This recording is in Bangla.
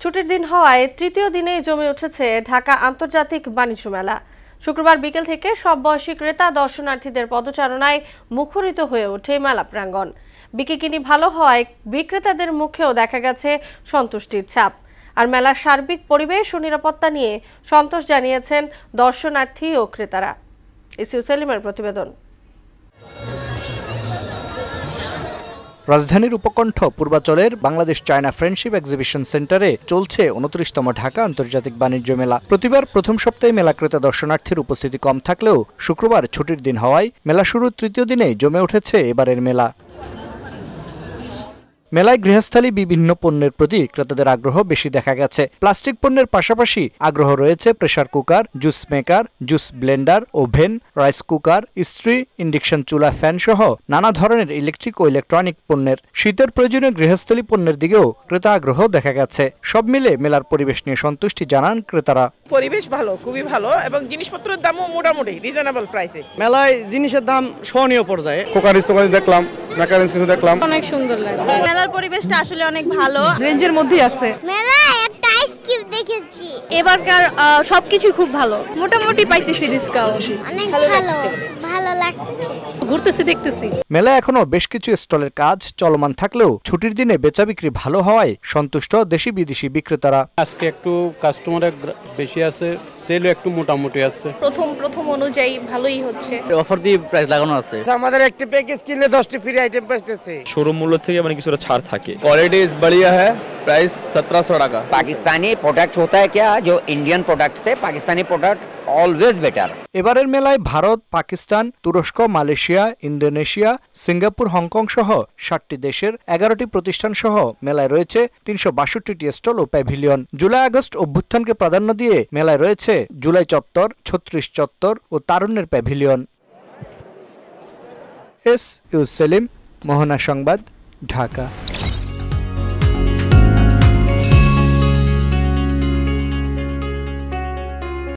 ছুটির দিন হওয়ায় তৃতীয় দিনেই জমে উঠেছে ঢাকা আন্তর্জাতিক বাণিজ্য মেলা। শুক্রবার বিকেল থেকে সব বয়সী ক্রেতা দর্শনার্থীদের পদচারণায় মুখরিত হয়ে ওঠে মেলা প্রাঙ্গণ। বিক্রি ভালো হওয়ায় বিক্রেতাদের মুখেও দেখা গেছে সন্তুষ্টির ছাপ। আর মেলার সার্বিক পরিবেশ ও নিরাপত্তা নিয়ে সন্তোষ জানিয়েছেন দর্শনার্থী ও ক্রেতারা। ইসিউ সেলিমের প্রতিবেদন। রাজধানীর উপকণ্ঠ পূর্বাচলের বাংলাদেশ চায়না ফ্রেন্ডশিপ এক্সিবিশন সেন্টারে চলছে 29তম ঢাকা আন্তর্জাতিক বাণিজ্য মেলা। প্রতিবার প্রথম সপ্তাহে মেলা ক্রেতা দর্শনার্থীর উপস্থিতি কম থাকলেও শুক্রবার ছুটির দিন হওয়ায় মেলা শুরুর তৃতীয় দিনে জমে উঠেছে এবারের মেলা। মেলায় গৃহস্থালী বিভিন্ন পণ্যের প্রতি ক্রেতাদের আগ্রহ বেশি দেখা গেছে। প্লাস্টিক পণ্যের পাশাপাশি আগ্রহ রয়েছে pressure cooker, juice maker, juice Blender, oven, rice cooker, ইস্ত্রি, ইন্ডাকশন চুলা, ফ্যান সহ নানা ধরনের ইলেকট্রিক ও ইলেকট্রনিক পণ্যের। শীতের প্রয়োজনীয় গৃহস্থালী পণ্যের দিকেও ক্রেতা আগ্রহ দেখা গেছে। সব মিলে মেলার পরিবেশ নিয়ে সন্তুষ্টি জানান ক্রেতারা। পরিবেশ ভালো, খুবই ভালো এবং জিনিসপত্রের দামও মোটামুটি রিজনেবল প্রাইসে। মেলায় জিনিসের দাম সহনীয় পর্যায়ে। কোকারিস দেখলাম, ম্যাকারেন্স কিছু দেখলাম, অনেক সুন্দর লাগে। মেলার পরিবেশটা আসলে অনেক ভালো, রেঞ্জের মধ্যে আছে। মেলায় একটা আইসক্রিম দেখেছি। এবারকার সবকিছু খুব ভালো, মোটামুটি পাইতেছি ডিসকাউন্ট। অনেক ভালো লাগছে। ঘুরতেছি, দেখতেছি। মেলায় এখনো বেশ কিছু স্টলের কাজ চলমান থাকলেও ছুটির দিনে বেচা বিক্রি ভালো হওয়ায় সন্তুষ্ট দেশি বিদেশি বিক্রেতারা। আজকে একটু কাস্টমার বেশি আছে, সেলও একটু মোটামুটি আছে। প্রথম অনুযায়ী ভালোই হচ্ছে। অফার দিয়ে প্রাইস লাগানো আছে। আমাদের একটা প্যাকেজ কিনলে 10টি ফ্রি আইটেম পাইতেছে। শোরুম মূল্য থেকে কিছুটা ছাড় থাকে। क्वालिटी इज बढ़िया है, प्राइस 1700 টাকা। पाकिस्तानी प्रोडक्ट होता है क्या, जो इंडियन प्रोडक्ट से पाकिस्तानी प्रोडक्ट ऑलवेज बेटर। এবারের মেলায় ভারত, পাকিস্তান, তুরস্ক, মালয়েশিয়া, ইন্দোনেশিয়া, সিঙ্গাপুর, হংকং সহ 60টি দেশের 11টি প্রতিষ্ঠান সহ মেলায় রয়েছে 362টি স্টল ও প্যাভিলিয়ন। জুলাই আগস্ট অভ্যুত্থানকে প্রাধান্য দিয়ে মেলায় রয়েছে জুলাই চত্বর, 36 চত্বর ও তারুণ্যের প্যাভিলিয়ন। এস ইউ সেলিম, মোহনা সংবাদ, ঢাকা।